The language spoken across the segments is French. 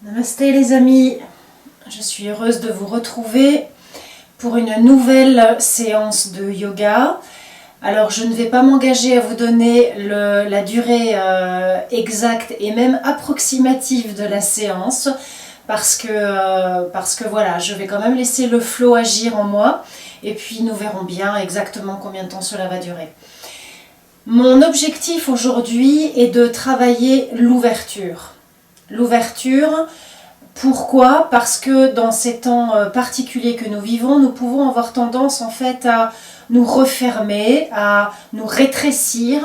Namasté les amis, je suis heureuse de vous retrouver pour une nouvelle séance de yoga. Alors je ne vais pas m'engager à vous donner la durée exacte et même approximative de la séance parce que voilà, je vais quand même laisser le flow agir en moi et puis nous verrons bien exactement combien de temps cela va durer. Mon objectif aujourd'hui est de travailler l'ouverture. L'ouverture, pourquoi? Parce que dans ces temps particuliers que nous vivons, nous pouvons avoir tendance en fait à nous refermer, à nous rétrécir,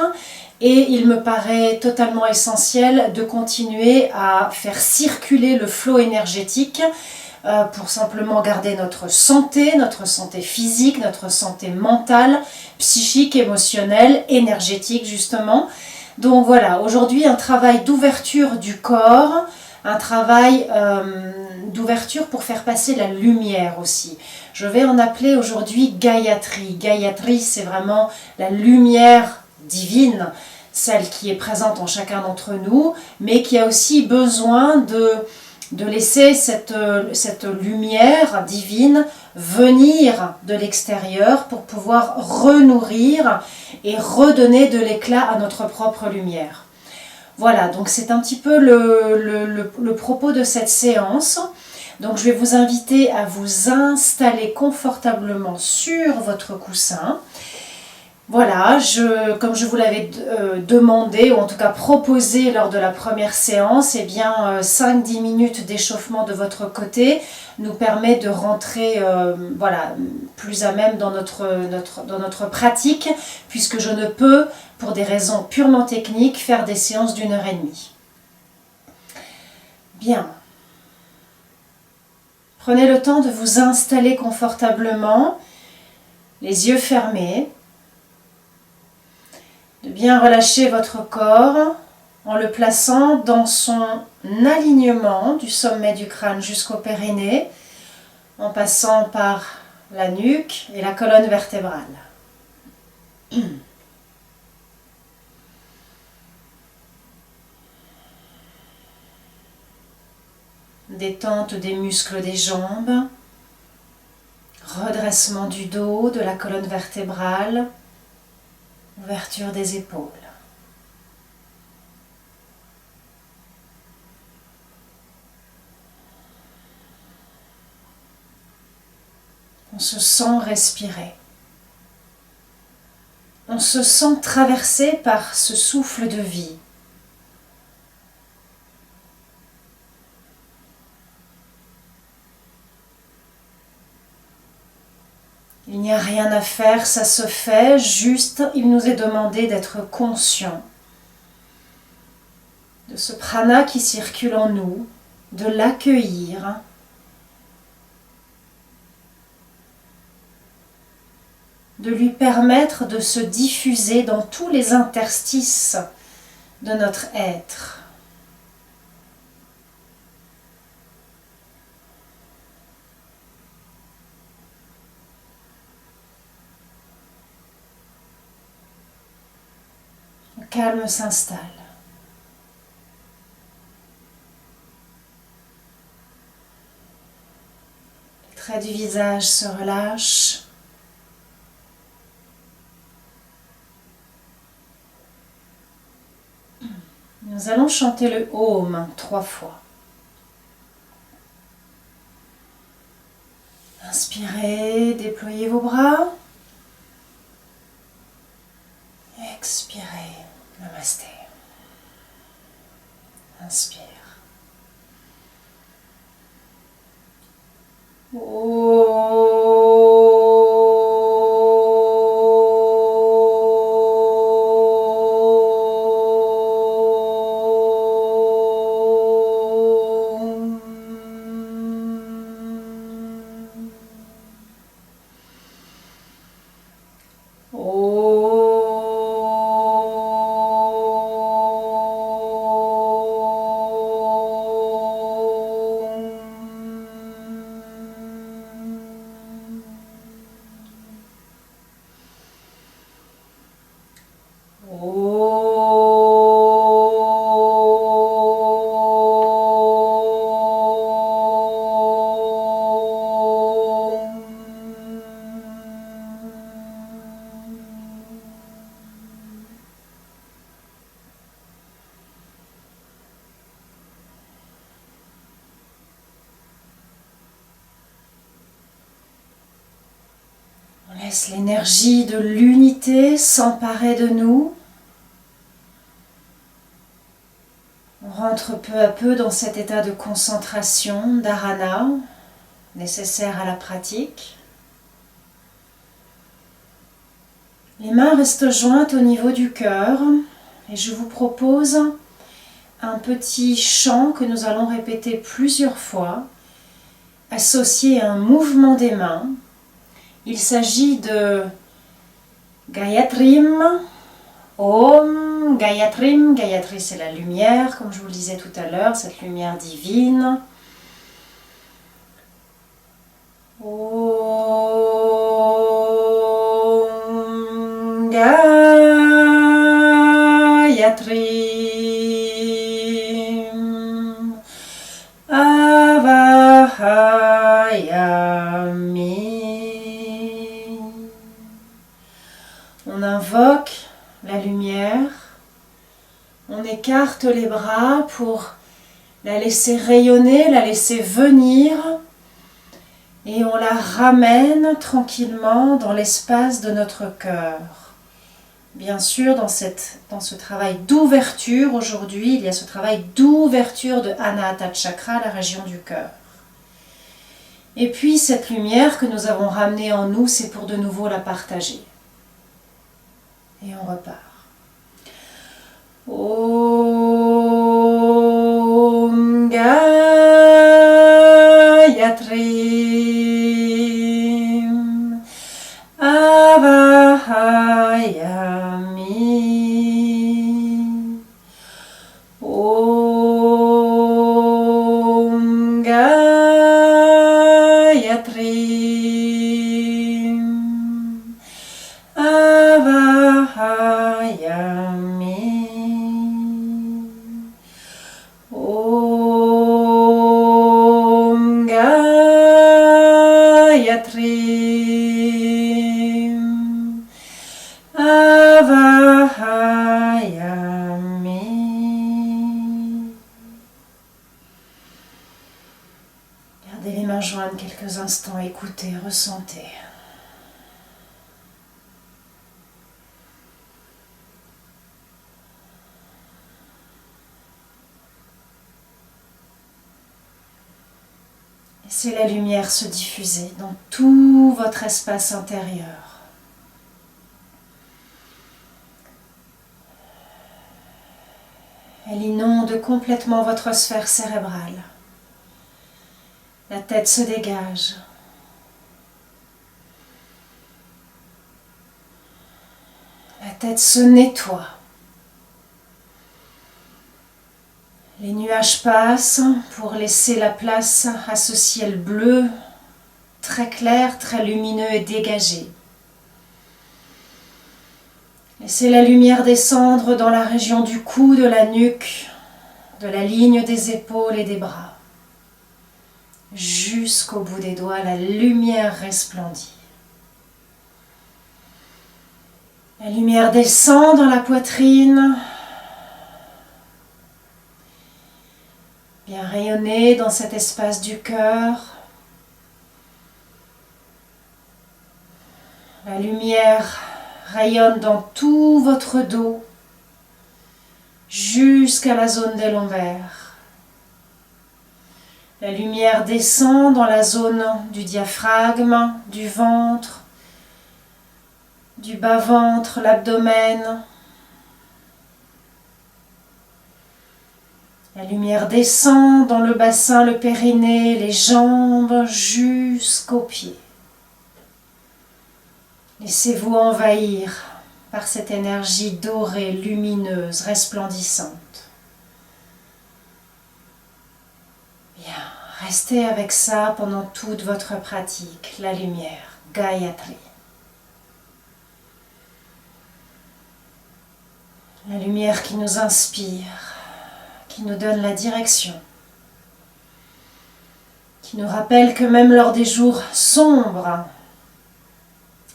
et il me paraît totalement essentiel de continuer à faire circuler le flot énergétique pour simplement garder notre santé physique, notre santé mentale, psychique, émotionnelle, énergétique justement. Donc voilà, aujourd'hui un travail d'ouverture du corps, un travail d'ouverture pour faire passer la lumière aussi. Je vais en appeler aujourd'hui Gayatri. Gayatri, c'est vraiment la lumière divine, celle qui est présente en chacun d'entre nous, mais qui a aussi besoin de laisser cette lumière divine venir de l'extérieur pour pouvoir renourrir et redonner de l'éclat à notre propre lumière. Voilà, donc c'est un petit peu le propos de cette séance. Donc je vais vous inviter à vous installer confortablement sur votre coussin. Voilà, comme je vous l'avais demandé, ou en tout cas proposé lors de la première séance, eh bien 5-10 minutes d'échauffement de votre côté nous permet de rentrer voilà, plus à même dans notre pratique, puisque je ne peux, pour des raisons purement techniques, faire des séances d'1h30. Bien. Prenez le temps de vous installer confortablement, les yeux fermés, de bien relâcher votre corps en le plaçant dans son alignement du sommet du crâne jusqu'au périnée, en passant par la nuque et la colonne vertébrale. Détente des muscles des jambes, redressement du dos, de la colonne vertébrale, ouverture des épaules. On se sent respirer. On se sent traversé par ce souffle de vie. Il n'y a rien à faire, ça se fait, juste il nous est demandé d'être conscient de ce prana qui circule en nous, de l'accueillir, de lui permettre de se diffuser dans tous les interstices de notre être. Le calme s'installe. Les traits du visage se relâchent. Nous allons chanter le Om 3 fois. Inspirez, déployez vos bras. Expirez, Namasté. Inspire. Laisse l'énergie de l'unité s'emparer de nous. On rentre peu à peu dans cet état de concentration, dharana, nécessaire à la pratique. Les mains restent jointes au niveau du cœur et je vous propose un petit chant que nous allons répéter plusieurs fois, associé à un mouvement des mains. Il s'agit de Gayatrim, Om Gayatrim. Gayatri, c'est la lumière, comme je vous le disais tout à l'heure, cette lumière divine. Om Gayatrim Avahayami. On invoque la lumière, on écarte les bras pour la laisser rayonner, la laisser venir et on la ramène tranquillement dans l'espace de notre cœur. Bien sûr, dans ce travail d'ouverture, aujourd'hui, il y a ce travail d'ouverture de Anahata Chakra, la région du cœur. Et puis cette lumière que nous avons ramenée en nous, c'est pour de nouveau la partager. Et on repart. Om Gayatrim Avahayami. Om Gayatrim Avahayami. Om Gayatrim Avahayami. Gardez les mains jointes quelques instants, écoutez, ressentez. Laissez la lumière se diffuser dans tout votre espace intérieur. Elle inonde complètement votre sphère cérébrale. La tête se dégage. La tête se nettoie. Les nuages passent pour laisser la place à ce ciel bleu, très clair, très lumineux et dégagé. Laissez la lumière descendre dans la région du cou, de la nuque, de la ligne des épaules et des bras. Jusqu'au bout des doigts, la lumière resplendit. La lumière descend dans la poitrine, bien rayonner dans cet espace du cœur. La lumière rayonne dans tout votre dos, jusqu'à la zone des lombaires. La lumière descend dans la zone du diaphragme, du ventre, du bas-ventre, l'abdomen. La lumière descend dans le bassin, le périnée, les jambes, jusqu'aux pieds. Laissez-vous envahir par cette énergie dorée, lumineuse, resplendissante. Bien, restez avec ça pendant toute votre pratique, la lumière, Gayatri. La lumière qui nous inspire, qui nous donne la direction, qui nous rappelle que même lors des jours sombres,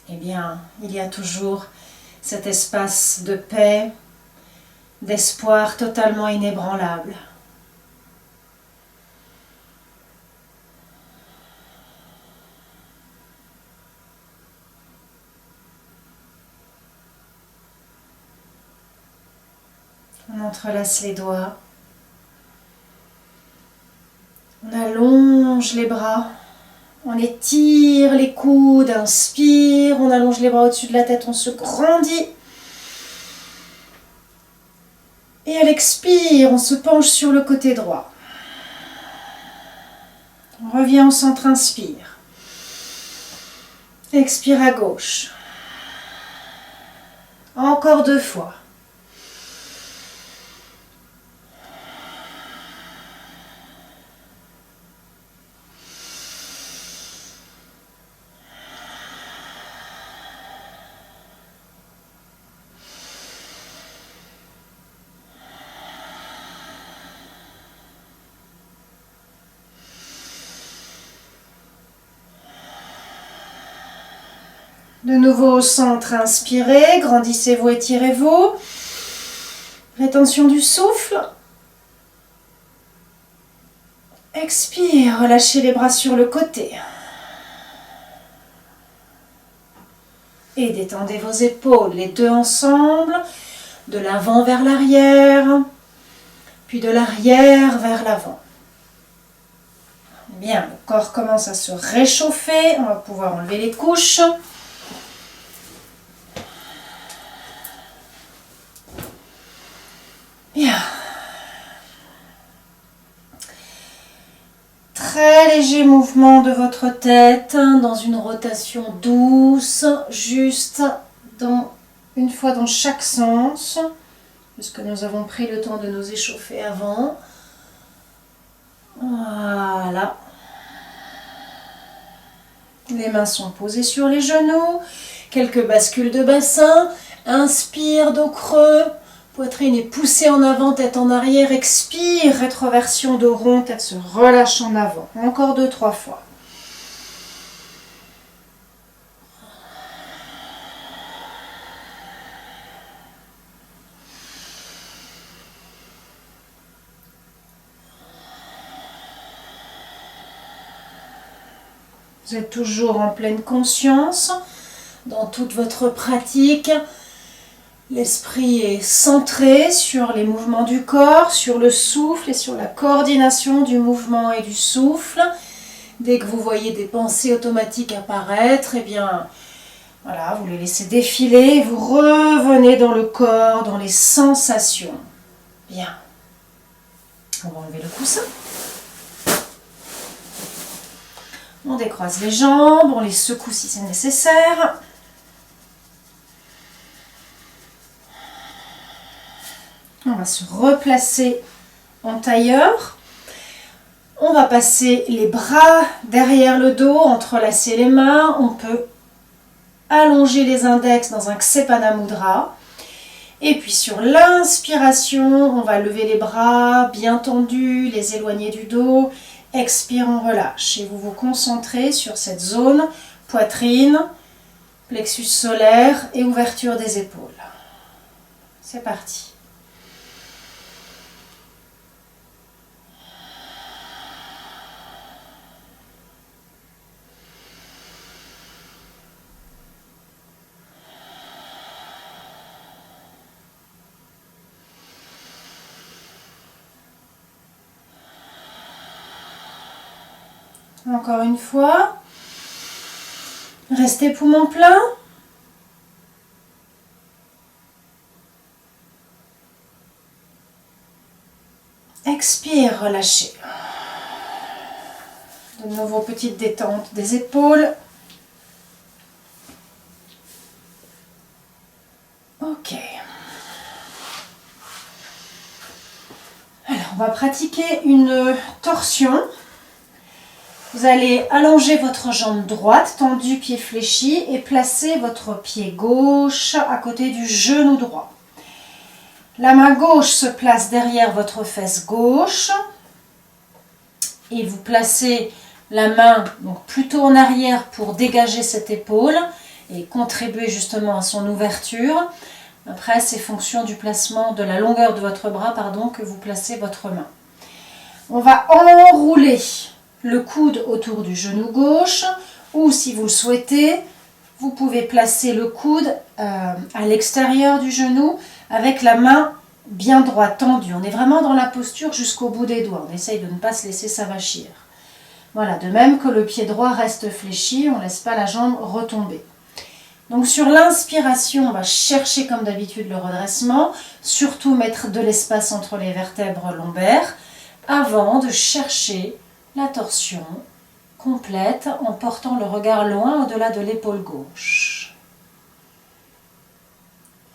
eh bien, il y a toujours cet espace de paix, d'espoir totalement inébranlable. On entrelace les doigts. On allonge les bras. On étire les coudes. Inspire. On allonge les bras au-dessus de la tête. On se grandit. Et à l'expire, on se penche sur le côté droit. On revient au centre, inspire. Expire à gauche. Encore 2 fois. De nouveau au centre, inspirez, grandissez-vous, étirez-vous. Rétention du souffle. Expire, relâchez les bras sur le côté. Et détendez vos épaules, les deux ensemble, de l'avant vers l'arrière, puis de l'arrière vers l'avant. Bien, le corps commence à se réchauffer, on va pouvoir enlever les couches. Bien. Très léger mouvement de votre tête dans une rotation douce, juste une fois dans chaque sens, puisque nous avons pris le temps de nous échauffer avant. Voilà. Les mains sont posées sur les genoux, quelques bascules de bassin. Inspire, dos creux. Poitrine est poussée en avant, tête en arrière. Expire, rétroversion de rond, tête se relâche en avant. Encore 2-3 fois. Vous êtes toujours en pleine conscience dans toute votre pratique. L'esprit est centré sur les mouvements du corps, sur le souffle et sur la coordination du mouvement et du souffle. Dès que vous voyez des pensées automatiques apparaître, eh bien, voilà, vous les laissez défiler et vous revenez dans le corps, dans les sensations. Bien. On va enlever le coussin. On décroise les jambes, on les secoue si c'est nécessaire. On va se replacer en tailleur. On va passer les bras derrière le dos, entrelacer les mains. On peut allonger les index dans un Ksepana Mudra. Et puis sur l'inspiration, on va lever les bras bien tendus, les éloigner du dos. Expire, on relâche. Et vous vous concentrez sur cette zone, poitrine, plexus solaire et ouverture des épaules. C'est parti. Encore une fois. Restez poumon plein. Expire, relâchez. De nouveau, petite détente des épaules. Ok. Alors, on va pratiquer une torsion. Vous allez allonger votre jambe droite, tendue, pied fléchi, et placer votre pied gauche à côté du genou droit. La main gauche se place derrière votre fesse gauche et vous placez la main donc plutôt en arrière pour dégager cette épaule et contribuer justement à son ouverture. Après, c'est fonction du placement, de la longueur de votre bras, que vous placez votre main. On va enrouler le coude autour du genou gauche ou si vous le souhaitez, vous pouvez placer le coude à l'extérieur du genou avec la main bien droit, tendu. On est vraiment dans la posture jusqu'au bout des doigts. On essaye de ne pas se laisser s'avachir. Voilà, de même que le pied droit reste fléchi, on ne laisse pas la jambe retomber. Donc sur l'inspiration, on va chercher comme d'habitude le redressement, surtout mettre de l'espace entre les vertèbres lombaires, avant de chercher la torsion complète en portant le regard loin au-delà de l'épaule gauche.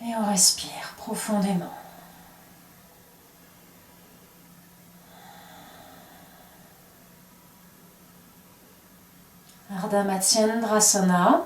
Et on respire profondément. Ardha Matsyendrasana.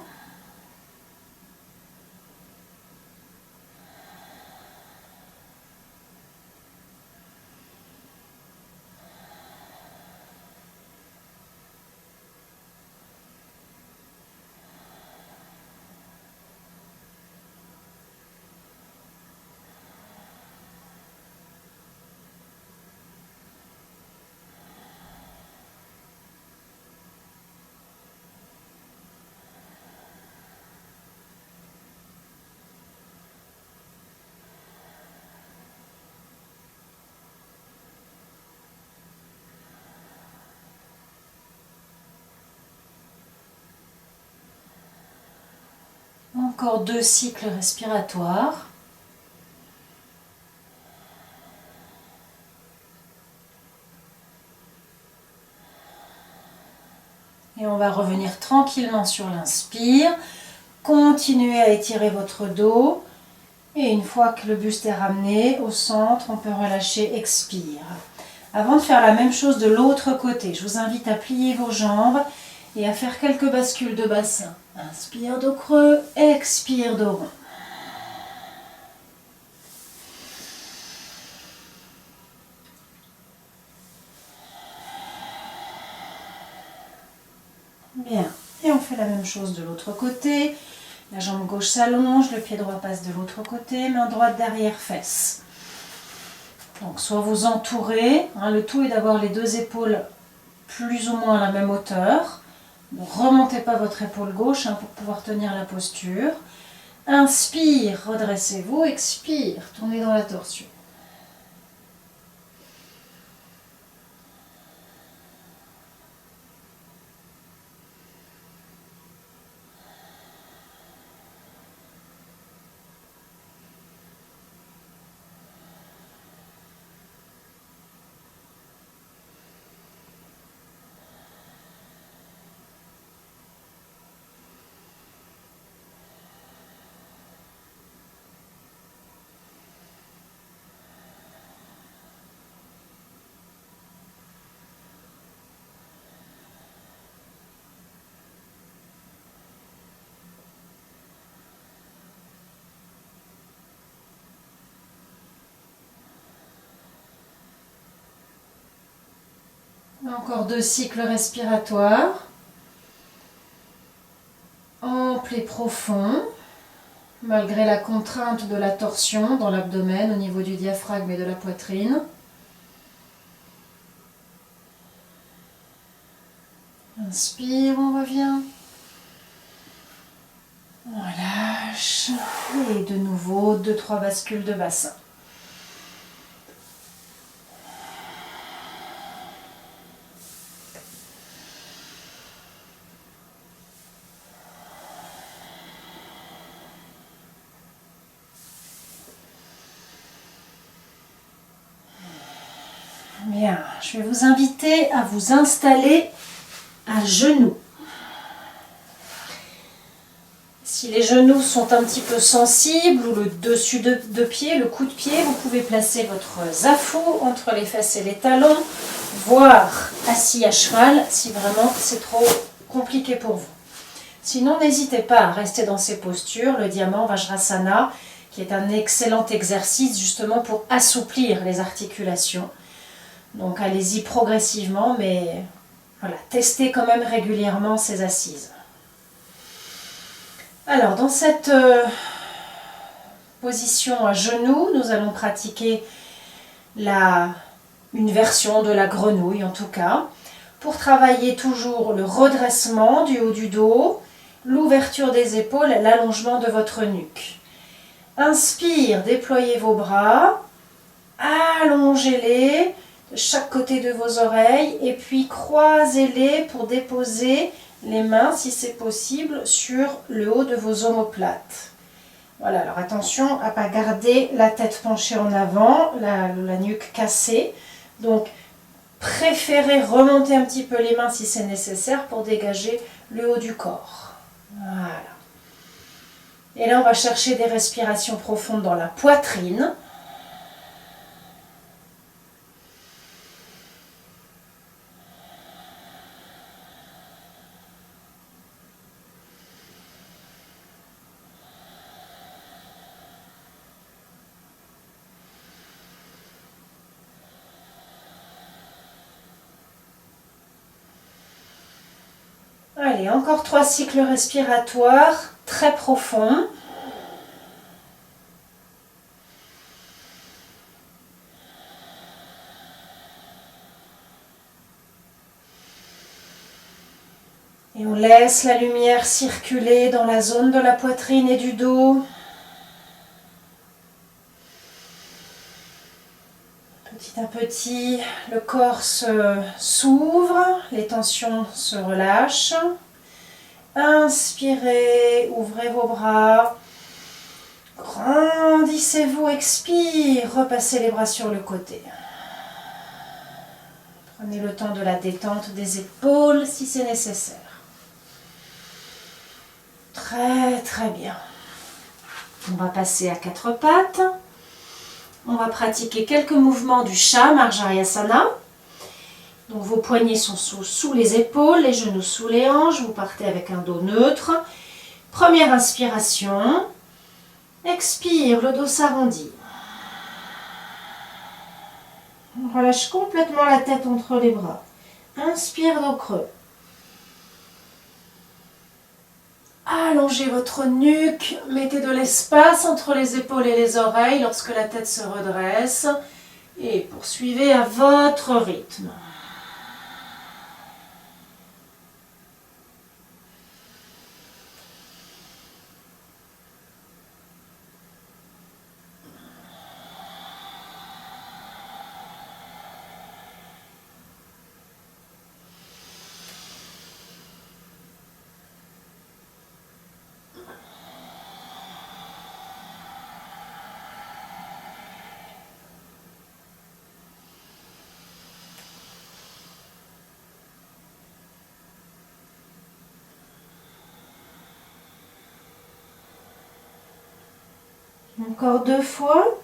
Encore 2 cycles respiratoires. Et on va revenir tranquillement sur l'inspire. Continuez à étirer votre dos. Et une fois que le buste est ramené au centre, on peut relâcher, expire. Avant de faire la même chose de l'autre côté, je vous invite à plier vos jambes et à faire quelques bascules de bassin. Inspire, dos creux, expire, dos rond. Bien, et on fait la même chose de l'autre côté. La jambe gauche s'allonge, le pied droit passe de l'autre côté, main droite derrière fesse. Donc soit vous entourez, le tout est d'avoir les 2 épaules plus ou moins à la même hauteur. Ne remontez pas votre épaule gauche pour pouvoir tenir la posture. Inspire, redressez-vous, expire, tournez dans la torsion. Encore 2 cycles respiratoires. Ample et profond, malgré la contrainte de la torsion dans l'abdomen au niveau du diaphragme et de la poitrine. Inspire, on revient. On relâche. Et de nouveau, 2-3 bascules de bassin. Bien, je vais vous inviter à vous installer à genoux. Si les genoux sont un petit peu sensibles ou le dessus de pied, le coup de pied, vous pouvez placer votre zafu entre les fesses et les talons, voire assis à cheval si vraiment c'est trop compliqué pour vous. Sinon, n'hésitez pas à rester dans ces postures, le diamant Vajrasana, qui est un excellent exercice justement pour assouplir les articulations. Donc allez-y progressivement, mais voilà, testez quand même régulièrement ces assises. Alors dans cette position à genoux, nous allons pratiquer une version de la grenouille en tout cas, pour travailler toujours le redressement du haut du dos, l'ouverture des épaules, l'allongement de votre nuque. Inspire, déployez vos bras. allongez-les de chaque côté de vos oreilles et puis croisez-les pour déposer les mains, si c'est possible, sur le haut de vos omoplates. Voilà, alors attention à ne pas garder la tête penchée en avant, la nuque cassée. Donc, préférez remonter un petit peu les mains si c'est nécessaire pour dégager le haut du corps. Voilà. Et là, on va chercher des respirations profondes dans la poitrine. Allez, encore 3 cycles respiratoires très profonds. Et on laisse la lumière circuler dans la zone de la poitrine et du dos. Petit à petit, le corps s'ouvre, les tensions se relâchent. Inspirez, ouvrez vos bras. Grandissez-vous, expire, repassez les bras sur le côté. Prenez le temps de la détente des épaules si c'est nécessaire. Très très bien. On va passer à 4 pattes. On va pratiquer quelques mouvements du chat, Marjariyasana. Donc vos poignets sont sous les épaules, les genoux sous les hanches. Vous partez avec un dos neutre. Première inspiration. Expire, le dos s'arrondit. On relâche complètement la tête entre les bras. Inspire, dos creux. Allongez votre nuque, mettez de l'espace entre les épaules et les oreilles lorsque la tête se redresse et poursuivez à votre rythme. Encore 2 fois.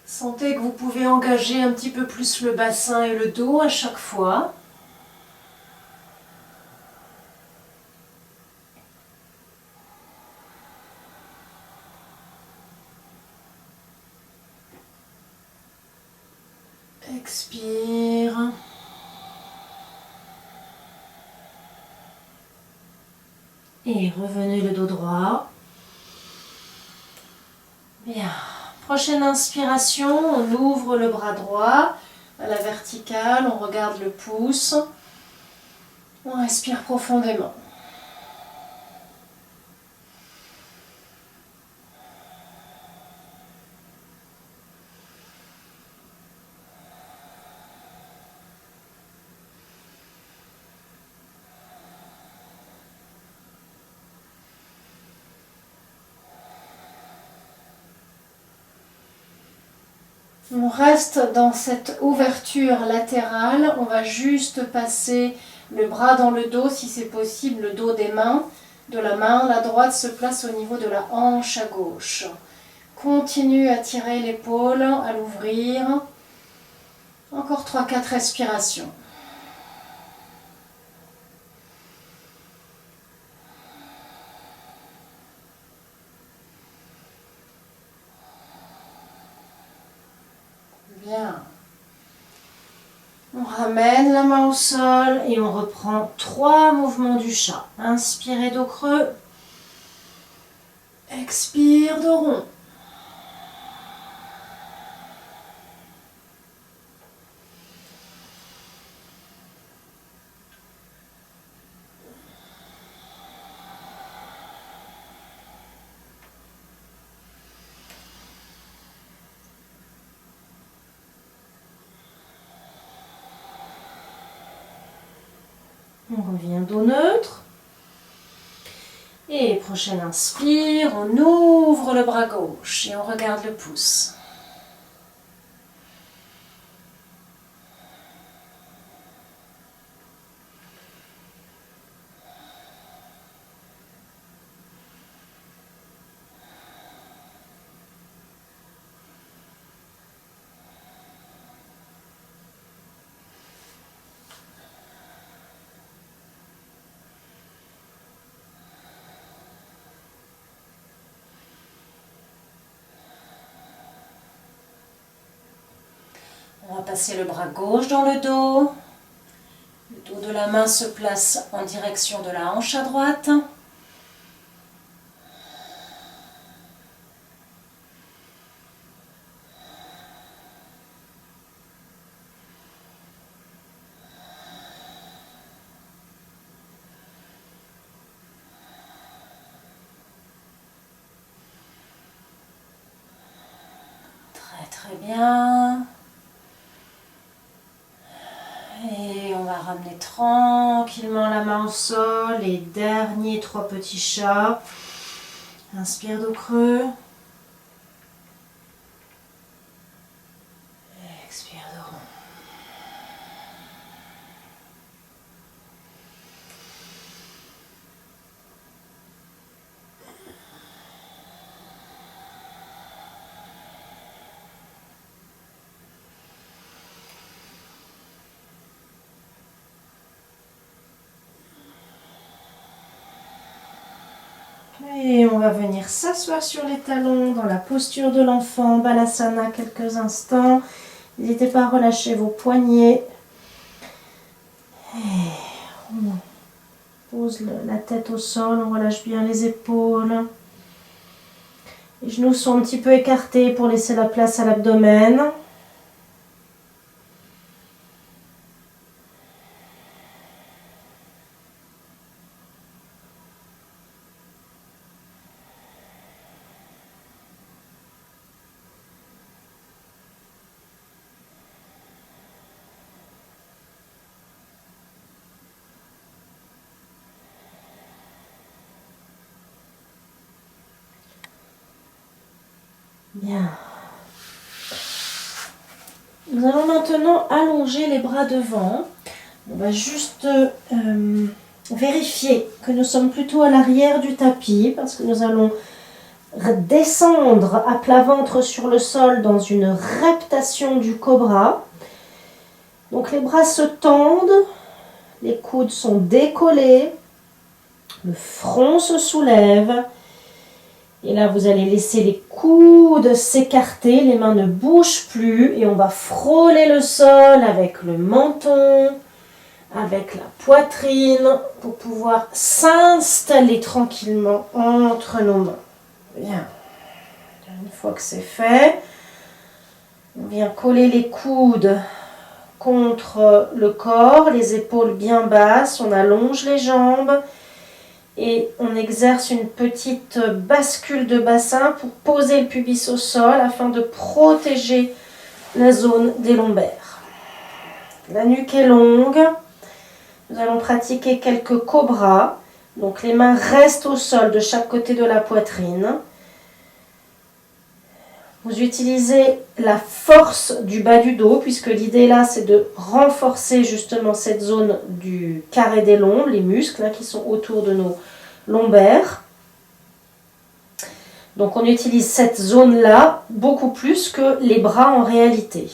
Sentez que vous pouvez engager un petit peu plus le bassin et le dos à chaque fois. Expire. Et revenez le dos droit. Bien. Prochaine inspiration, on ouvre le bras droit à la verticale, on regarde le pouce. On respire profondément. On reste dans cette ouverture latérale, on va juste passer le bras dans le dos si c'est possible, le dos des mains, de la main, la droite se place au niveau de la hanche à gauche. Continue à tirer l'épaule, à l'ouvrir. Encore 3-4 respirations. Bien. On ramène la main au sol et on reprend 3 mouvements du chat. Inspirez, dos creux. Expire, dos rond. On revient dos neutre. Et prochaine inspire, on ouvre le bras gauche et on regarde le pouce. On va passer le bras gauche dans le dos. Le dos de la main se place en direction de la hanche à droite. Très bien. Et on va ramener tranquillement la main au sol. Les derniers 3 petits chats. Inspire dos creux. Expire dos rond. Et on va venir s'asseoir sur les talons dans la posture de l'enfant, Balasana quelques instants. N'hésitez pas à relâcher vos poignets. Et on pose la tête au sol, on relâche bien les épaules. Les genoux sont un petit peu écartés pour laisser la place à l'abdomen. Bien. Nous allons maintenant allonger les bras devant. On va juste vérifier que nous sommes plutôt à l'arrière du tapis parce que nous allons descendre à plat ventre sur le sol dans une reptation du cobra. Donc les bras se tendent, les coudes sont décollés, le front se soulève. Et là, vous allez laisser les coudes s'écarter, les mains ne bougent plus et on va frôler le sol avec le menton, avec la poitrine pour pouvoir s'installer tranquillement entre nos mains. Bien. Une fois que c'est fait, on vient coller les coudes contre le corps, les épaules bien basses, on allonge les jambes. Et on exerce une petite bascule de bassin pour poser le pubis au sol afin de protéger la zone des lombaires. La nuque est longue. Nous allons pratiquer quelques cobras. Donc les mains restent au sol de chaque côté de la poitrine. Vous utilisez la force du bas du dos puisque l'idée là c'est de renforcer justement cette zone du carré des lombes, les muscles qui sont autour de nos lombaires. Donc on utilise cette zone-là beaucoup plus que les bras en réalité.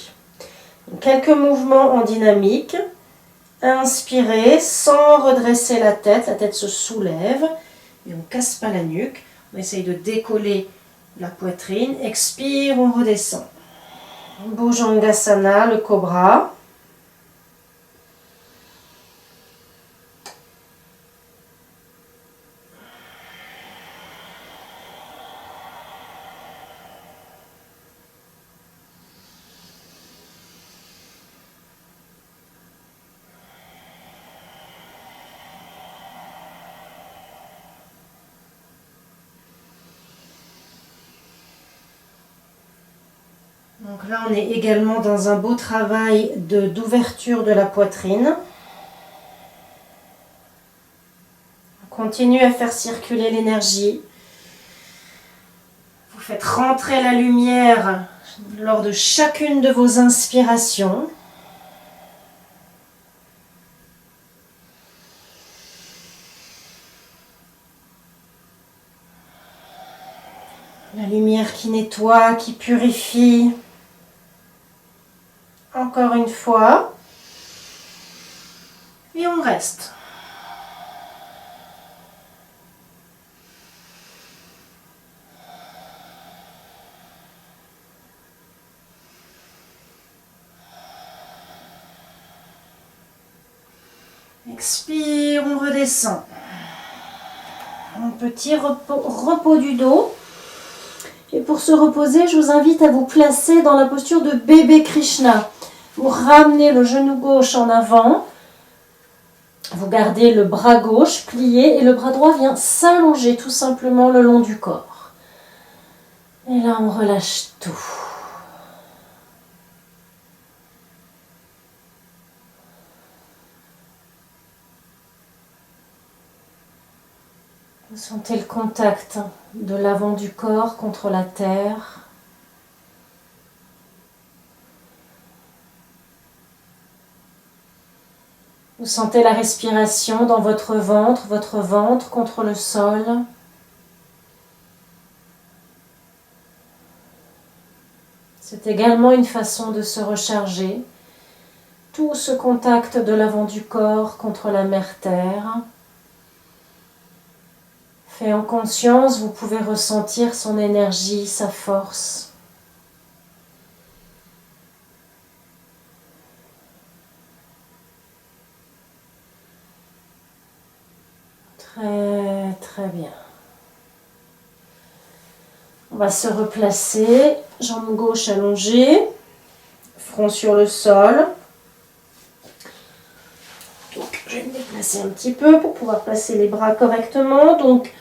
Donc, quelques mouvements en dynamique. Inspirez sans redresser la tête se soulève et on ne casse pas la nuque. On essaye de décoller la poitrine. Expire, on redescend. Bhujangasana, le cobra. Donc là, on est également dans un beau travail d'ouverture de la poitrine. Continuez à faire circuler l'énergie. Vous faites rentrer la lumière lors de chacune de vos inspirations. La lumière qui nettoie, qui purifie. Encore une fois. Et on reste. Expire, on redescend. Un petit repos du dos. Et pour se reposer, je vous invite à vous placer dans la posture de bébé Krishna. Vous ramenez le genou gauche en avant. Vous gardez le bras gauche plié et le bras droit vient s'allonger tout simplement le long du corps. Et là, on relâche tout. Vous sentez le contact de l'avant du corps contre la terre. Vous sentez la respiration dans votre ventre contre le sol. C'est également une façon de se recharger. Tout ce contact de l'avant du corps contre la mère terre. Fait en conscience, vous pouvez ressentir son énergie, sa force. Très, très bien. On va se replacer, jambe gauche allongée, front sur le sol. Donc, je vais me déplacer un petit peu pour pouvoir placer les bras correctement. Donc,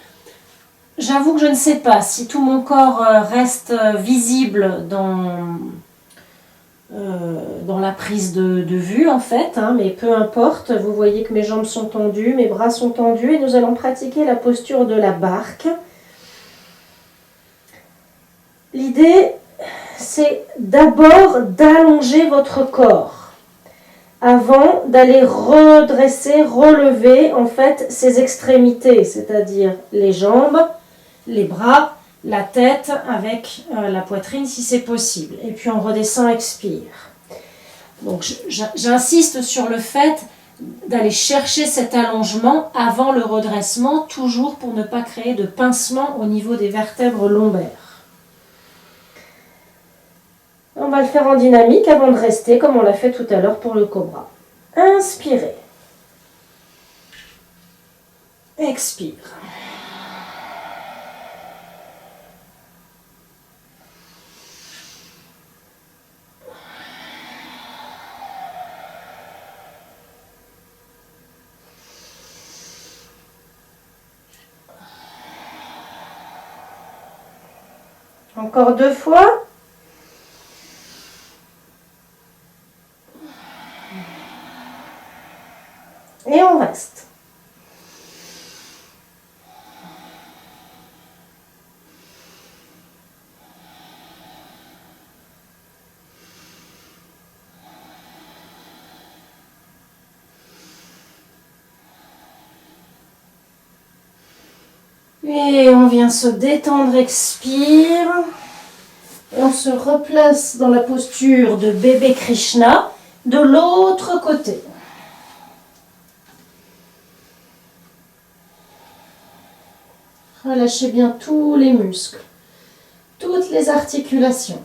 j'avoue que je ne sais pas si tout mon corps reste visible dans la prise de vue en fait, hein, mais peu importe. Vous voyez que mes jambes sont tendues, mes bras sont tendus et nous allons pratiquer la posture de la barque. L'idée, c'est d'abord d'allonger votre corps avant d'aller redresser, relever en fait ses extrémités, c'est-à-dire les jambes, les bras, la tête avec la poitrine si c'est possible. Et puis on redescend, expire. Donc j'insiste sur le fait d'aller chercher cet allongement avant le redressement, toujours pour ne pas créer de pincement au niveau des vertèbres lombaires. On va le faire en dynamique avant de rester comme on l'a fait tout à l'heure pour le cobra. Inspirez. Expire. Encore 2 fois. Et on reste. Et on vient se détendre, expire. Et on se replace dans la posture de bébé Krishna de l'autre côté. Relâchez bien tous les muscles, toutes les articulations.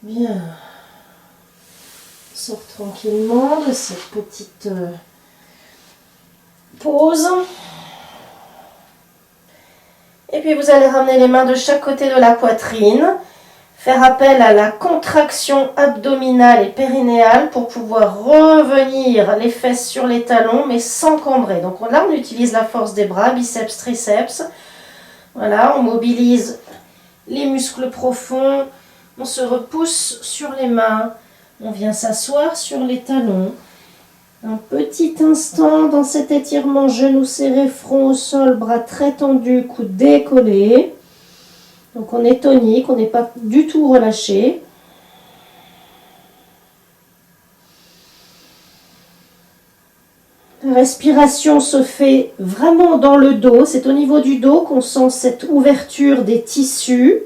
Bien. On sort tranquillement de cette petite pause. Et puis vous allez ramener les mains de chaque côté de la poitrine. Faire appel à la contraction abdominale et périnéale pour pouvoir revenir les fesses sur les talons, mais sans cambrer. Donc là, on utilise la force des bras, biceps, triceps. Voilà, on mobilise les muscles profonds. On se repousse sur les mains. On vient s'asseoir sur les talons. Un petit instant dans cet étirement, genoux serrés, front au sol, bras très tendus, coudes décollés. Donc on est tonique, on n'est pas du tout relâché. La respiration se fait vraiment dans le dos. C'est au niveau du dos qu'on sent cette ouverture des tissus.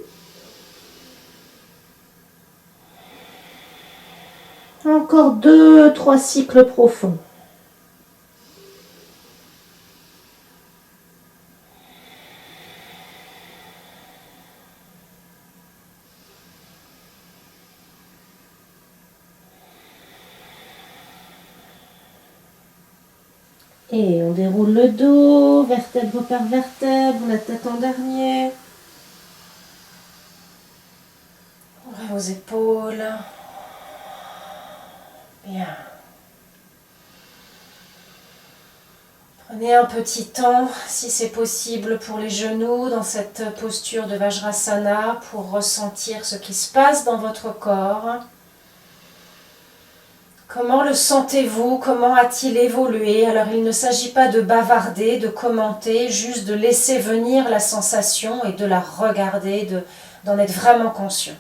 Encore 2-3 cycles profonds. Et on déroule le dos, vertèbre par vertèbre, la tête en dernier. Ouvrez vos épaules. Bien. Prenez un petit temps, si c'est possible, pour les genoux dans cette posture de Vajrasana pour ressentir ce qui se passe dans votre corps. Comment le sentez-vous? Comment a-t-il évolué? Alors il ne s'agit pas de bavarder, de commenter, juste de laisser venir la sensation et de la regarder, d'en être vraiment conscient.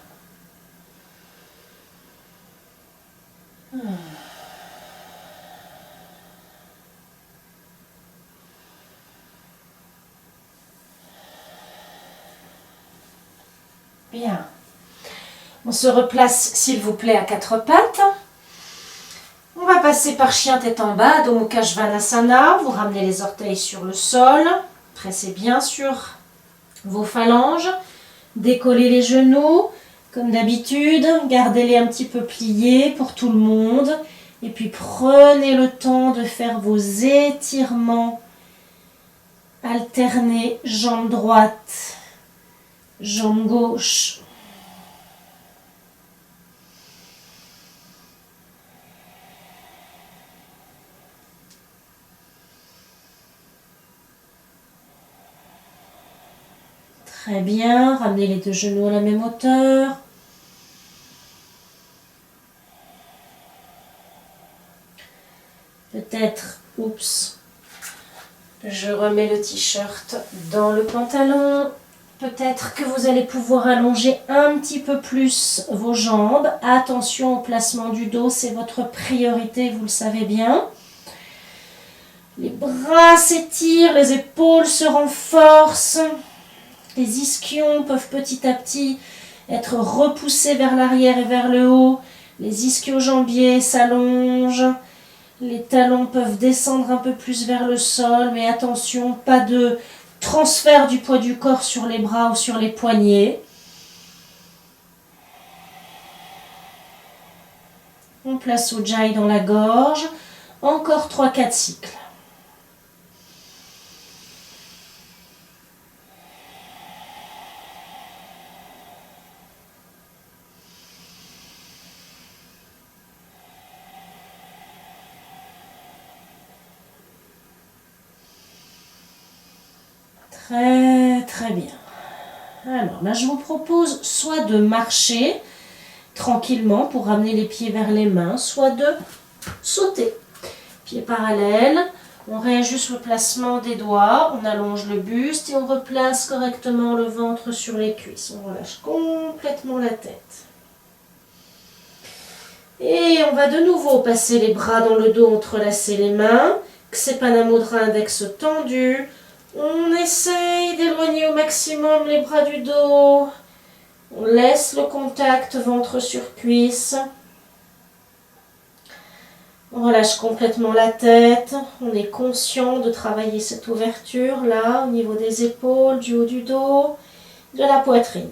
Bien. On se replace, s'il vous plaît, à quatre pattes. On va passer par chien tête en bas, Adho Mukha Svanasana. Vous ramenez les orteils sur le sol. Pressez bien sur vos phalanges. Décollez les genoux, comme d'habitude. Gardez-les un petit peu pliés pour tout le monde. Et puis prenez le temps de faire vos étirements alternés, jambe droite, jambe gauche. Très bien, ramenez les deux genoux à la même hauteur. Peut-être, oups, je remets le t-shirt dans le pantalon. Peut-être que vous allez pouvoir allonger un petit peu plus vos jambes. Attention au placement du dos, c'est votre priorité, vous le savez bien. Les bras s'étirent, les épaules se renforcent. Les ischions peuvent petit à petit être repoussés vers l'arrière et vers le haut. Les ischio-jambiers s'allongent. Les talons peuvent descendre un peu plus vers le sol, mais attention, pas de transfert du poids du corps sur les bras ou sur les poignets. On place Ujjayi dans la gorge. Encore 3-4 cycles. Très bien. Alors là, je vous propose soit de marcher tranquillement pour ramener les pieds vers les mains, soit de sauter. Pieds parallèles, on réajuste le placement des doigts, on allonge le buste et on replace correctement le ventre sur les cuisses. On relâche complètement la tête. Et on va de nouveau passer les bras dans le dos, entrelacer les mains. Ksepana Mudra, index tendu. On essaye d'éloigner au maximum les bras du dos. On laisse le contact ventre sur cuisse. On relâche complètement la tête. On est conscient de travailler cette ouverture là, au niveau des épaules, du haut du dos, de la poitrine.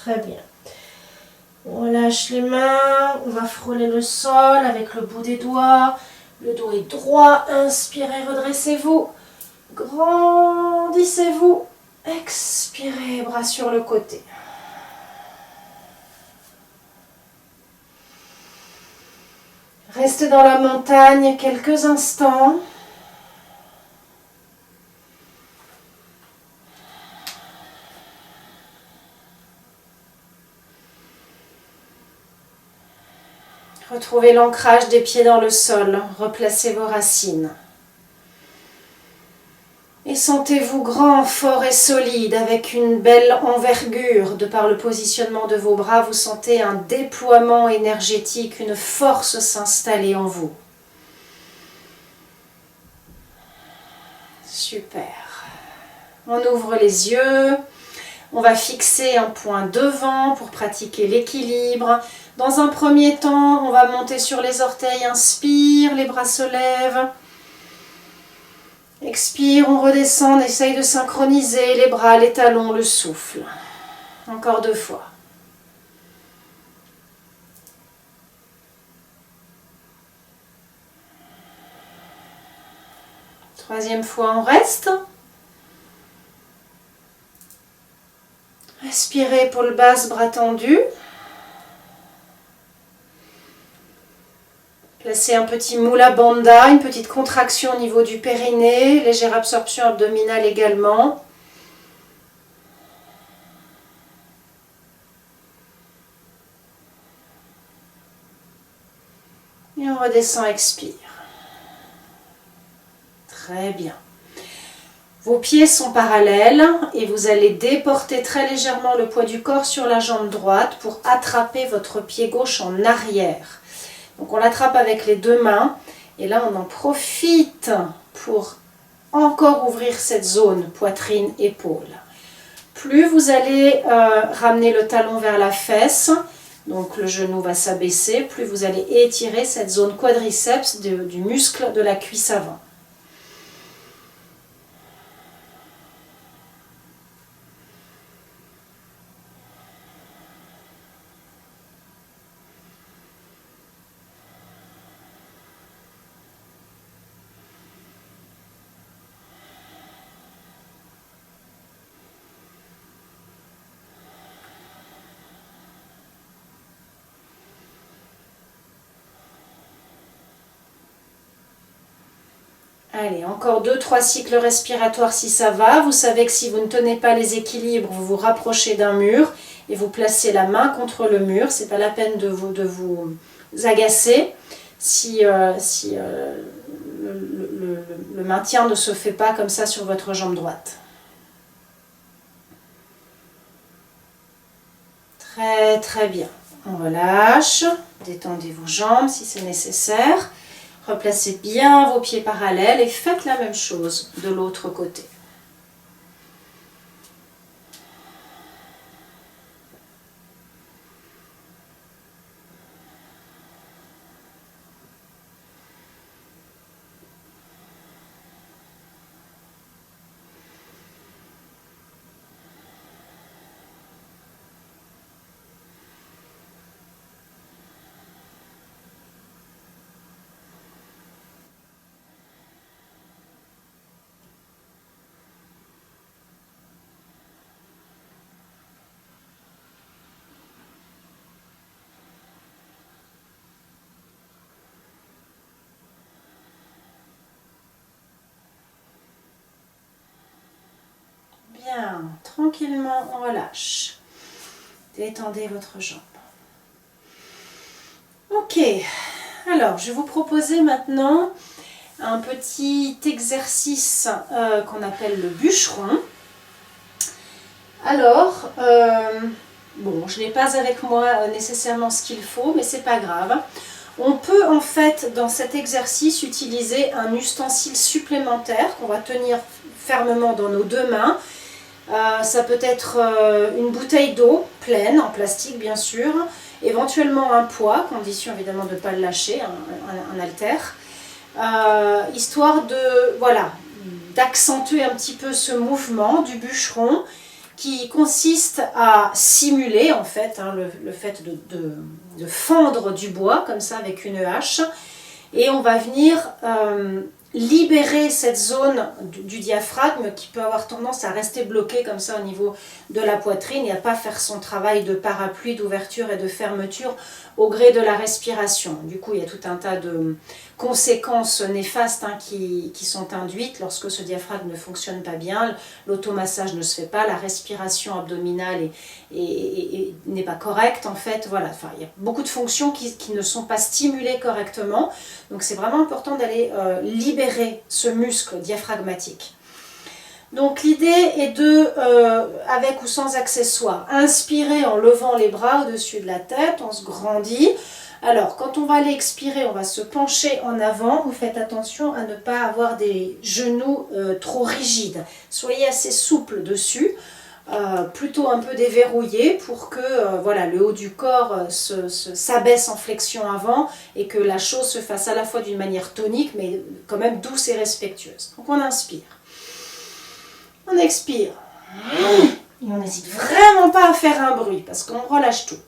Très bien. On relâche les mains, on va frôler le sol avec le bout des doigts. Le dos est droit, inspirez, redressez-vous. Grandissez-vous. Expirez, bras sur le côté. Restez dans la montagne quelques instants. Retrouvez l'ancrage des pieds dans le sol. Replacez vos racines. Et sentez-vous grand, fort et solide avec une belle envergure. De par le positionnement de vos bras, vous sentez un déploiement énergétique, une force s'installer en vous. Super. On ouvre les yeux. On va fixer un point devant pour pratiquer l'équilibre. Dans un premier temps, on va monter sur les orteils. Inspire, les bras se lèvent. Expire, on redescend, on essaye de synchroniser les bras, les talons, le souffle. Encore 2 fois. Troisième fois, on reste. Respirez, épaule basse, bras tendus. Placez un petit Mula Bandha, une petite contraction au niveau du périnée, légère absorption abdominale également. Et on redescend, expire. Très bien. Vos pieds sont parallèles et vous allez déporter très légèrement le poids du corps sur la jambe droite pour attraper votre pied gauche en arrière. Donc on l'attrape avec les 2 mains et là on en profite pour encore ouvrir cette zone poitrine-épaule. Plus vous allez ramener le talon vers la fesse, donc le genou va s'abaisser, plus vous allez étirer cette zone quadriceps du muscle de la cuisse avant. Allez, encore 2-3 cycles respiratoires si ça va. Vous savez que si vous ne tenez pas les équilibres, vous vous rapprochez d'un mur et vous placez la main contre le mur. Ce n'est pas la peine de vous agacer si le maintien ne se fait pas comme ça sur votre jambe droite. Très très bien. On relâche. Détendez vos jambes si c'est nécessaire. Replacez bien vos pieds parallèles et faites la même chose de l'autre côté. Bien, tranquillement, on relâche. Détendez votre jambe. Ok, alors je vais vous proposer maintenant un petit exercice qu'on appelle le bûcheron. Alors, bon, je n'ai pas avec moi nécessairement ce qu'il faut, mais c'est pas grave. On peut en fait dans cet exercice utiliser un ustensile supplémentaire qu'on va tenir fermement dans nos 2 mains. Ça peut être une bouteille d'eau pleine, en plastique bien sûr, éventuellement un poids, condition évidemment de ne pas le lâcher, un haltère, histoire de, voilà, d'accentuer un petit peu ce mouvement du bûcheron qui consiste à simuler en fait le fait de fendre du bois comme ça avec une hache, et on va venir libérer cette zone du diaphragme qui peut avoir tendance à rester bloquée comme ça au niveau de la poitrine et à ne pas faire son travail de parapluie, d'ouverture et de fermeture au gré de la respiration. Du coup, il y a tout un tas de conséquences néfastes qui sont induites lorsque ce diaphragme ne fonctionne pas bien. L'automassage ne se fait pas, la respiration abdominale n'est pas correcte en fait. Voilà. Enfin, il y a beaucoup de fonctions qui ne sont pas stimulées correctement. Donc c'est vraiment important d'aller libérer ce muscle diaphragmatique. Donc l'idée est de, avec ou sans accessoires, inspirer en levant les bras au-dessus de la tête, on se grandit. Alors quand on va aller expirer, on va se pencher en avant. Vous faites attention à ne pas avoir des genoux trop rigides. Soyez assez souple dessus, plutôt un peu déverrouillé pour que voilà, le haut du corps s'abaisse en flexion avant et que la chose se fasse à la fois d'une manière tonique mais quand même douce et respectueuse. Donc on inspire. On expire et on n'hésite vraiment pas à faire un bruit parce qu'on relâche tout.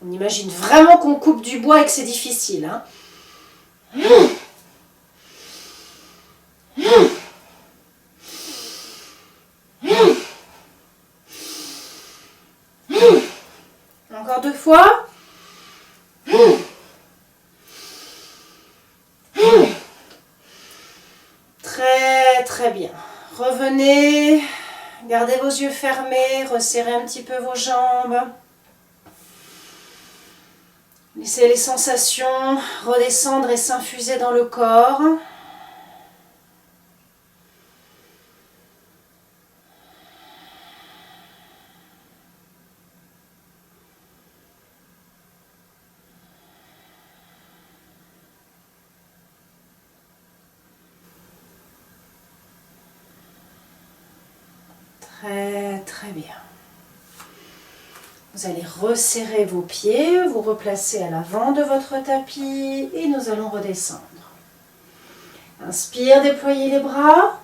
On imagine vraiment qu'on coupe du bois et que c'est difficile, hein. Encore 2 fois. Très très bien. Revenez, gardez vos yeux fermés, resserrez un petit peu vos jambes. Laissez les sensations redescendre et s'infuser dans le corps. Très très bien. Vous allez resserrer vos pieds, vous replacer à l'avant de votre tapis et nous allons redescendre. Inspire, déployez les bras.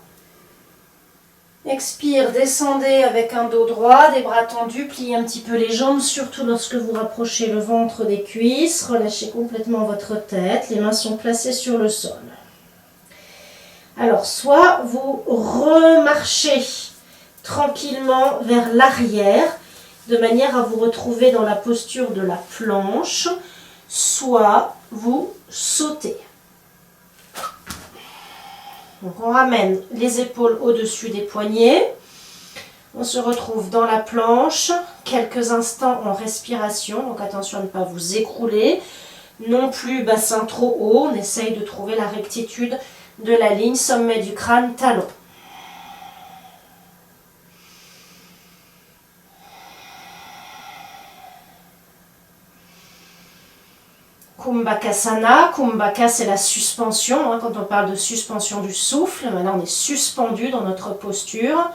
Expire, descendez avec un dos droit, des bras tendus, pliez un petit peu les jambes, surtout lorsque vous rapprochez le ventre des cuisses. Relâchez complètement votre tête, les mains sont placées sur le sol. Alors, soit vous remarchez tranquillement vers l'arrière, de manière à vous retrouver dans la posture de la planche, soit vous sautez. Donc on ramène les épaules au-dessus des poignets, on se retrouve dans la planche, quelques instants en respiration, donc attention à ne pas vous écrouler, non plus bassin trop haut, on essaye de trouver la rectitude de la ligne sommet du crâne, talon. Kumbhakasana, Kumbhaka c'est la suspension, hein, quand on parle de suspension du souffle, maintenant on est suspendu dans notre posture,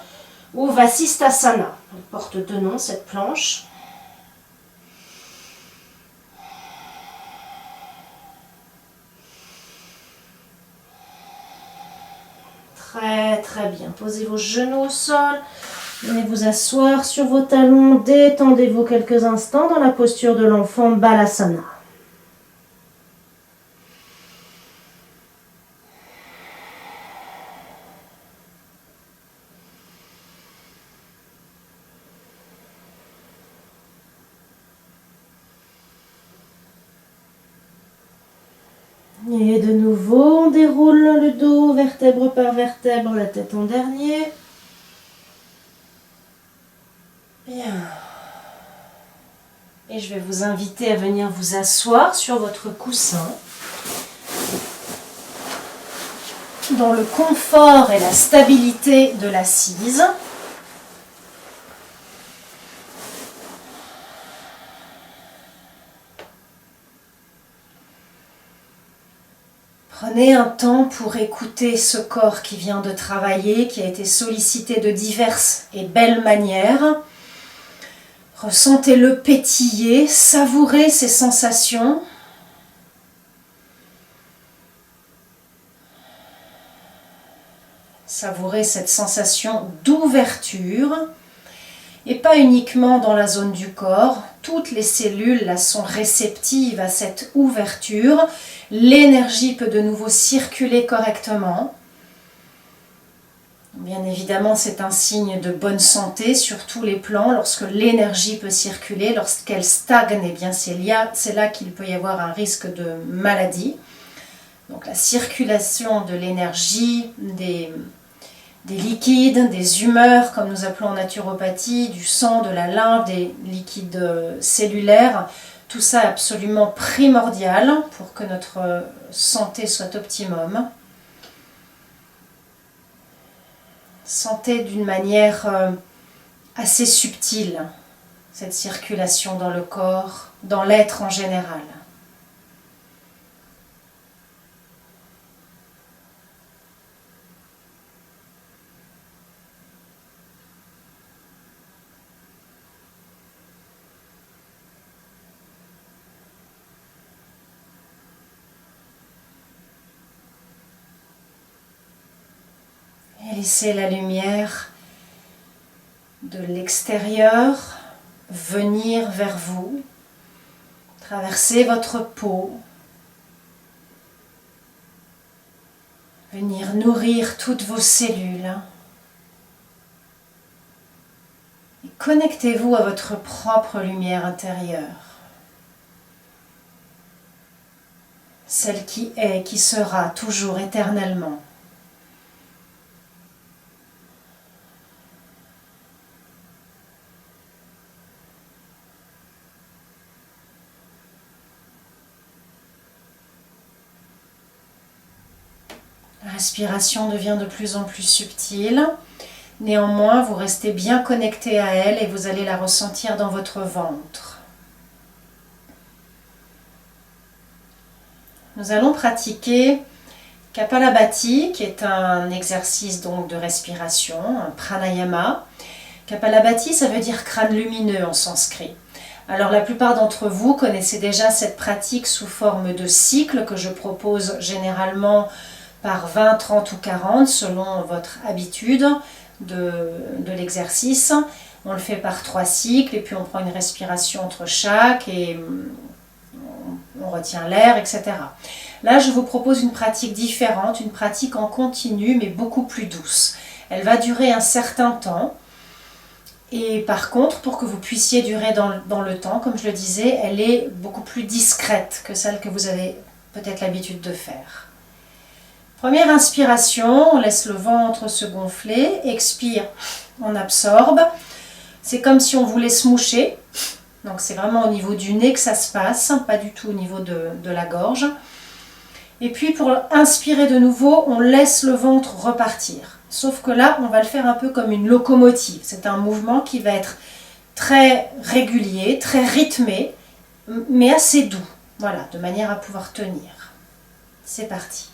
ou Vasisthasana, elle porte 2 noms cette planche. Très très bien, posez vos genoux au sol, venez vous asseoir sur vos talons, détendez-vous quelques instants dans la posture de l'enfant Balasana. Et de nouveau, on déroule le dos, vertèbre par vertèbre, la tête en dernier. Bien. Et je vais vous inviter à venir vous asseoir sur votre coussin, dans le confort et la stabilité de l'assise. Prenez un temps pour écouter ce corps qui vient de travailler, qui a été sollicité de diverses et belles manières. Ressentez-le pétiller, savourez ces sensations. Savourez cette sensation d'ouverture et pas uniquement dans la zone du corps. Toutes les cellules là sont réceptives à cette ouverture. L'énergie peut de nouveau circuler correctement. Bien évidemment, c'est un signe de bonne santé sur tous les plans. Lorsque l'énergie peut circuler, lorsqu'elle stagne, eh bien c'est là qu'il peut y avoir un risque de maladie. Donc la circulation de l'énergie, des liquides, des humeurs, comme nous appelons en naturopathie, du sang, de la lymphe, des liquides cellulaires, tout ça est absolument primordial pour que notre santé soit optimum. Sentez d'une manière assez subtile cette circulation dans le corps, dans l'être en général. Et laissez la lumière de l'extérieur venir vers vous, traverser votre peau, venir nourrir toutes vos cellules. Et connectez-vous à votre propre lumière intérieure, celle qui est, qui sera toujours éternellement. La respiration devient de plus en plus subtile. Néanmoins, vous restez bien connecté à elle et vous allez la ressentir dans votre ventre. Nous allons pratiquer Kapalabhati, qui est un exercice donc de respiration, un pranayama. Kapalabhati, ça veut dire crâne lumineux en sanskrit. Alors la plupart d'entre vous connaissez déjà cette pratique sous forme de cycle que je propose généralement par 20, 30 ou 40 selon votre habitude de l'exercice. On le fait par 3 cycles et puis on prend une respiration entre chaque et on retient l'air, etc. Là, je vous propose une pratique différente, une pratique en continu mais beaucoup plus douce. Elle va durer un certain temps. Et par contre, pour que vous puissiez durer dans le temps, comme je le disais, elle est beaucoup plus discrète que celle que vous avez peut-être l'habitude de faire. Première inspiration, on laisse le ventre se gonfler, expire, on absorbe. C'est comme si on voulait se moucher, donc c'est vraiment au niveau du nez que ça se passe, pas du tout au niveau de la gorge. Et puis pour inspirer de nouveau, on laisse le ventre repartir. Sauf que là, on va le faire un peu comme une locomotive. C'est un mouvement qui va être très régulier, très rythmé, mais assez doux. Voilà, de manière à pouvoir tenir. C'est parti.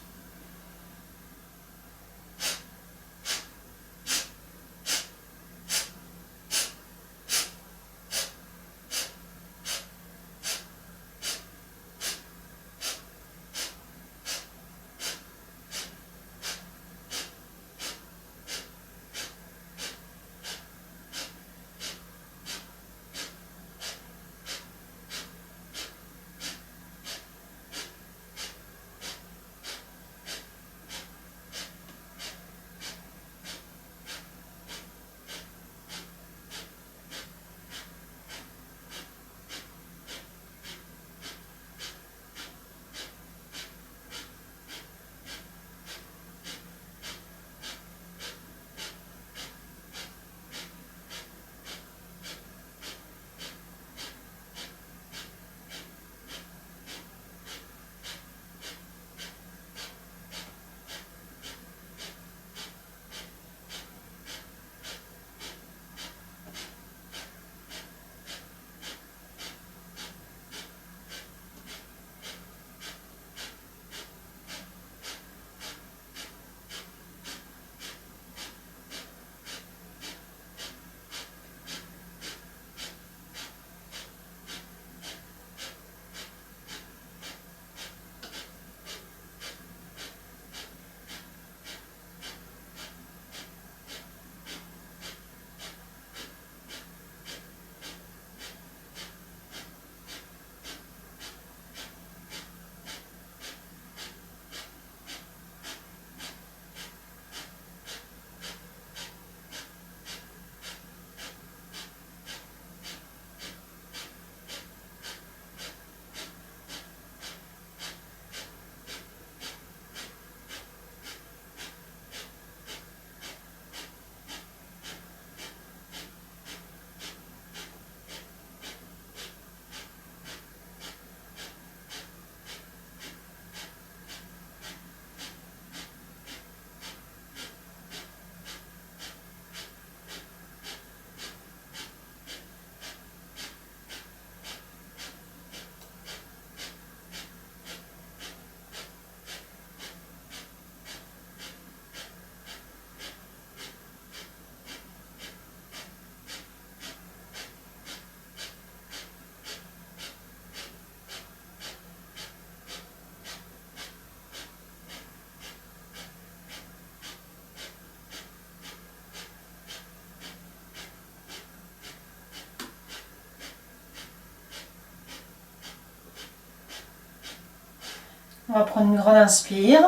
On va prendre une grande inspire.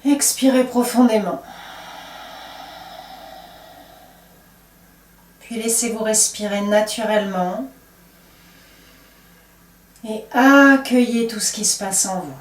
Expirez profondément. Puis laissez-vous respirer naturellement. Et accueillez tout ce qui se passe en vous.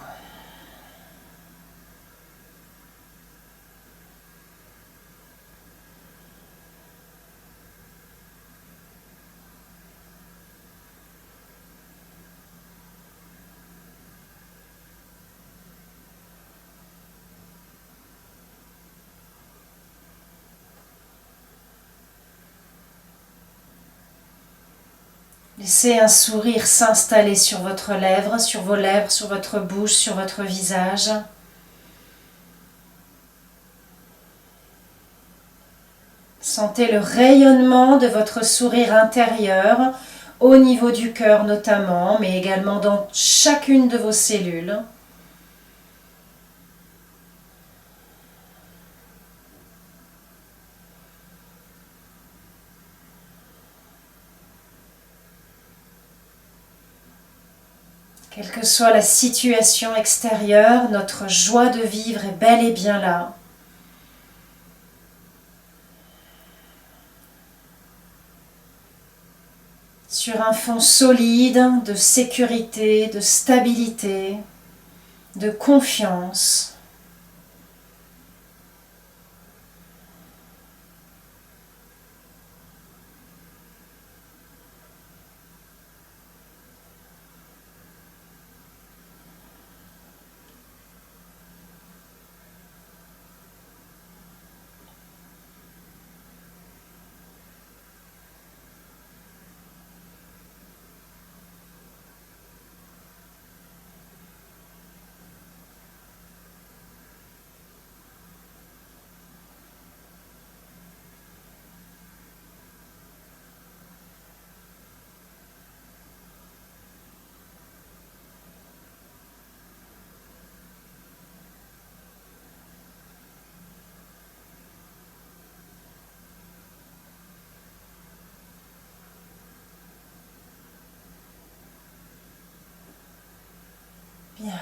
Laissez un sourire s'installer sur votre lèvre, sur vos lèvres, sur votre bouche, sur votre visage. Sentez le rayonnement de votre sourire intérieur, au niveau du cœur notamment, mais également dans chacune de vos cellules. Quelle que soit la situation extérieure, notre joie de vivre est bel et bien là. Sur un fond solide de sécurité, de stabilité, de confiance. Bien.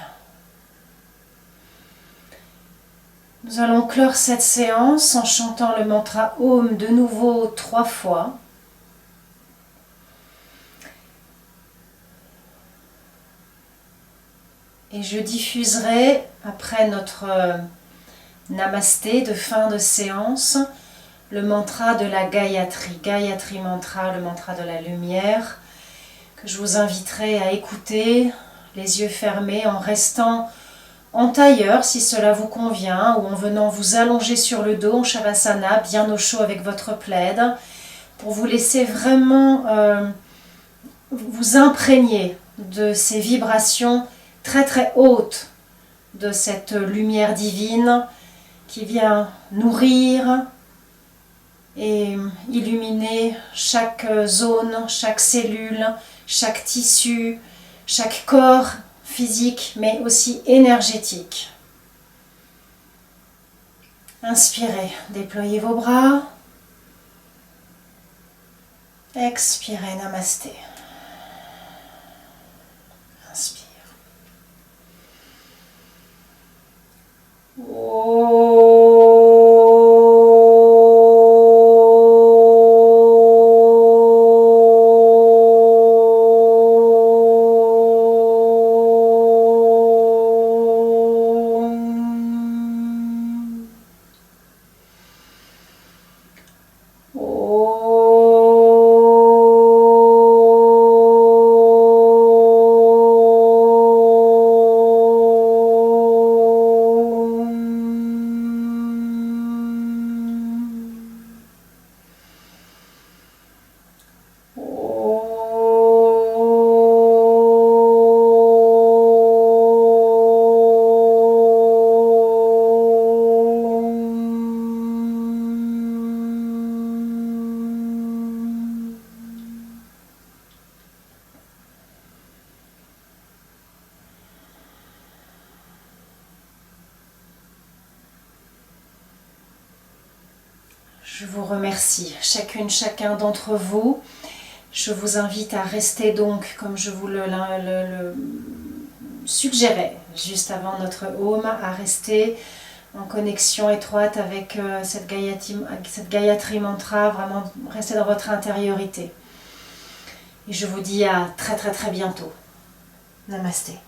Nous allons clore cette séance en chantant le mantra Om de nouveau 3 fois. Et je diffuserai, après notre namasté de fin de séance, le mantra de la Gayatri. Gayatri mantra, le mantra de la lumière, que je vous inviterai à écouter, les yeux fermés, en restant en tailleur si cela vous convient, ou en venant vous allonger sur le dos en Shavasana, bien au chaud avec votre plaid, pour vous laisser vraiment vous imprégner de ces vibrations très très hautes, de cette lumière divine qui vient nourrir et illuminer chaque zone, chaque cellule, chaque tissu, chaque corps physique, mais aussi énergétique. Inspirez, déployez vos bras. Expirez, namasté. Inspire. Je vous remercie, chacune, chacun d'entre vous. Je vous invite à rester donc, comme je vous le suggérais juste avant notre home, à rester en connexion étroite avec cette Gayatri Mantra, vraiment rester dans votre intériorité. Et je vous dis à très très très bientôt. Namasté.